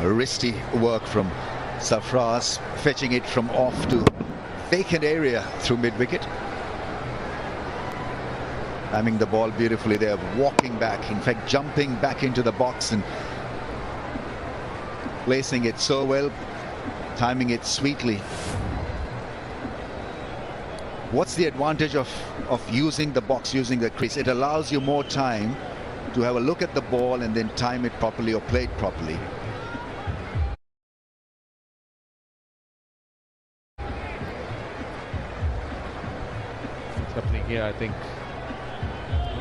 wristy work from Sarfraz, fetching it from off to vacant area through mid-wicket. Timing the ball beautifully there, walking back, in fact jumping back into the box and placing it so well, timing it sweetly. What's the advantage of using the box, using the crease? It allows you more time to have a look at the ball and then time it properly or play it properly. What's happening here, I think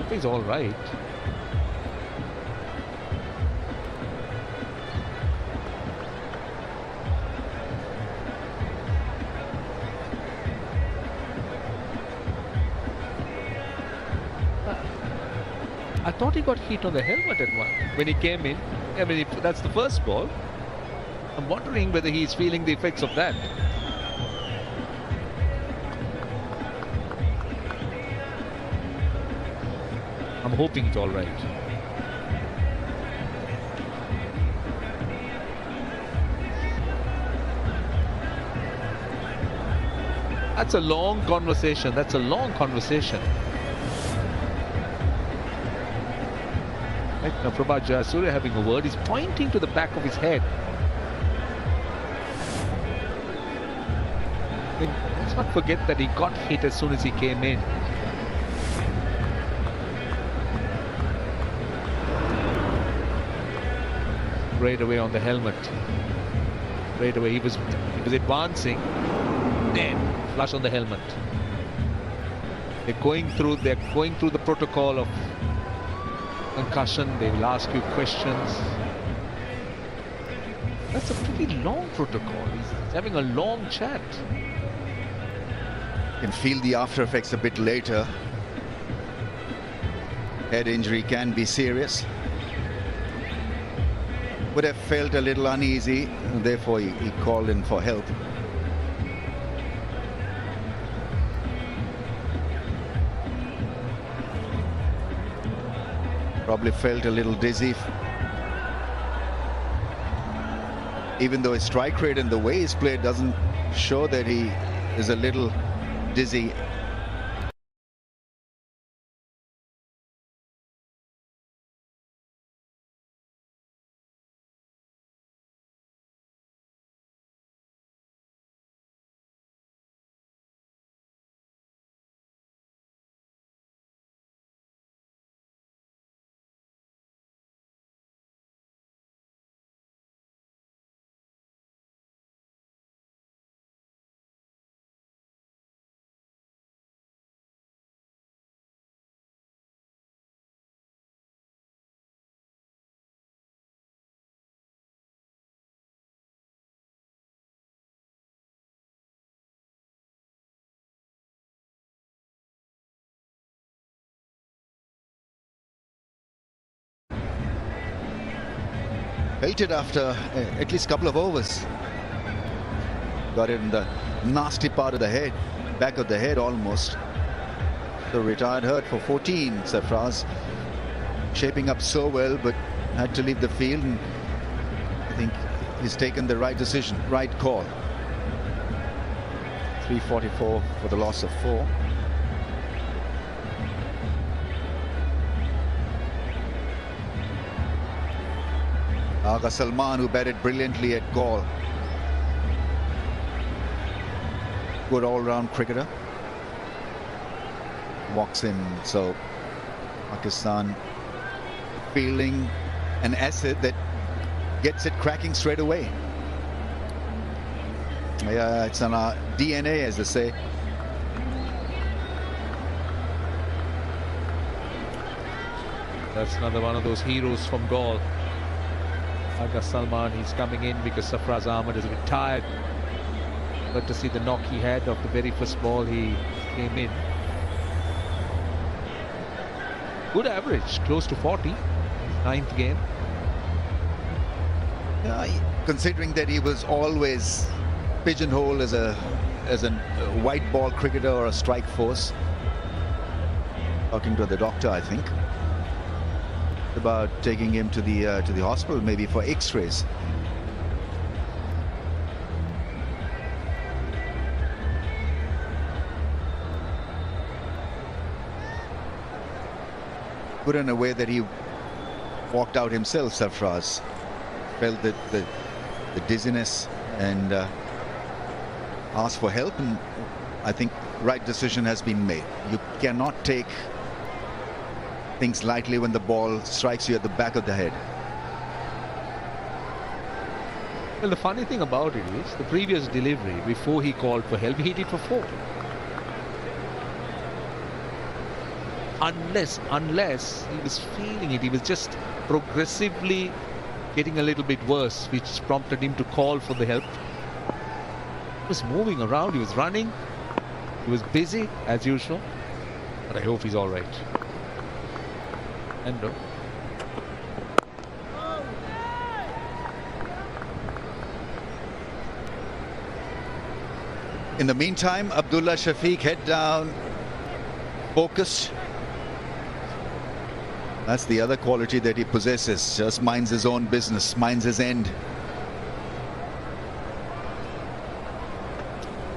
he's all right. I thought he got hit on the helmet at one when he came in. I mean, that's the first ball. I'm wondering whether he's feeling the effects of that. I'm hoping it's all right. That's a long conversation. That's a long conversation. Right now, Prabhat Jayasuriya having a word. He's pointing to the back of his head. Let's not forget that he got hit as soon as he came in. Right away on the helmet. Right away he was advancing. Then flush on the helmet. They're going through the protocol of concussion. They will ask you questions. That's a pretty long protocol. He's having a long chat. You can feel the after effects a bit later. Head injury can be serious. Would have felt a little uneasy, and therefore he called in for help. Probably felt a little dizzy. Even though his strike rate and the way he's played doesn't show that he is a little dizzy. Felt it after at least a couple of overs. Got it in the nasty part of the head, back of the head almost. So retired hurt for 14, Sarfraz. Shaping up so well, but had to leave the field. And I think he's taken the right decision, right call. 344 for the loss of 4. Aga Salman, who batted brilliantly at Gaul. Good all-round cricketer. Walks in, so Pakistan fielding an asset that gets it cracking straight away. Yeah, it's on our DNA, as they say. That's another one of those heroes from Gaul. Aga Salman, he's coming in because Sarfraz Ahmed is retired. But to see the knock he had of the very first ball he came in. Good average, close to 40, 9th game. Yeah, considering that he was always pigeonholed as a white ball cricketer or a strike force. Talking to the doctor, I think, about taking him to the hospital, maybe for X-rays. put in a way that he walked out himself. Sarfraz felt that the dizziness and asked for help, and I think right decision has been made. You cannot take things lightly when the ball strikes you at the back of the head. Well, the funny thing about it is the previous delivery, before he called for help, he hit it for 4. Unless he was feeling it, he was just progressively getting a little bit worse, which prompted him to call for the help. He was moving around, he was running, he was busy as usual, but I hope he's all right. Endo. In the meantime, Abdullah Shafiq, head down, focused. That's the other quality that he possesses. Just minds his own business, minds his end.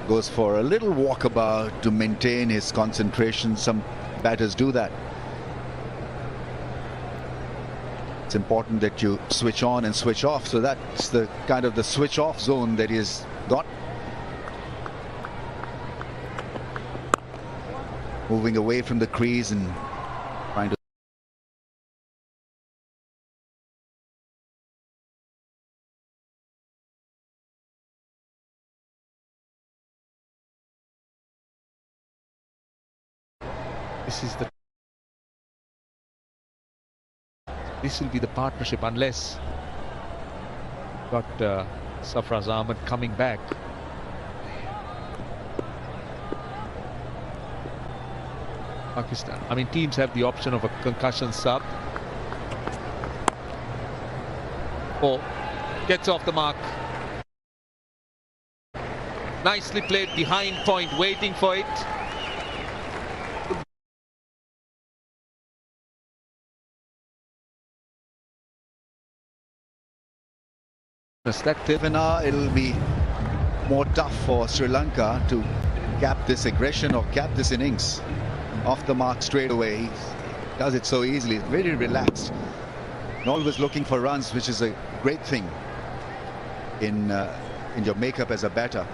Goes for a little walkabout to maintain his concentration. Some batters do that. It's important that you switch on and switch off. So that's the kind of the switch off zone that he's got. Moving away from the crease and trying to. This will be the partnership unless got Sarfraz Ahmed coming back. Pakistan. I mean, teams have the option of a concussion sub. Oh, gets off the mark. Nicely played behind point, waiting for it. It'll be more tough for Sri Lanka to cap this aggression or cap this innings. Off the mark straight away. He does it so easily, very relaxed, and always looking for runs, which is a great thing in your makeup as a batter.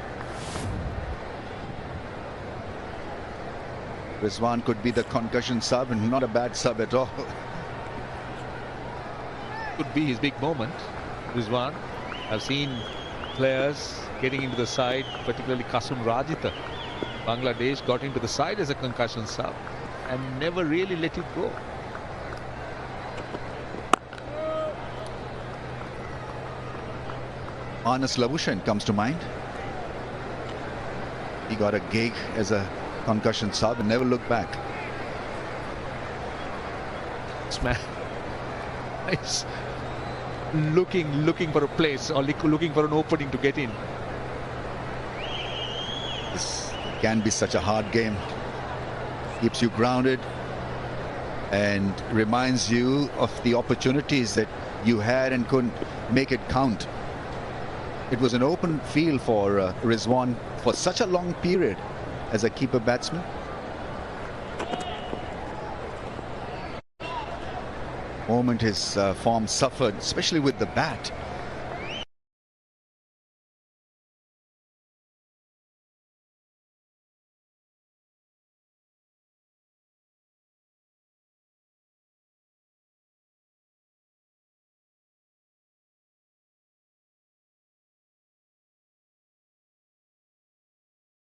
Rizwan could be the concussion sub, and not a bad sub at all. Could be his big moment, Rizwan. I've seen players getting into the side, particularly Kasum Rajitha. Bangladesh got into the side as a concussion sub and never really let it go. Anas Labuschagne comes to mind. He got a gig as a concussion sub and never looked back. This man is looking for a place or looking for an opening to get in. This can be such a hard game. Keeps you grounded and reminds you of the opportunities that you had and couldn't make it count. It was an open field for Rizwan for such a long period as a keeper batsman. Moment his form suffered, especially with the bat.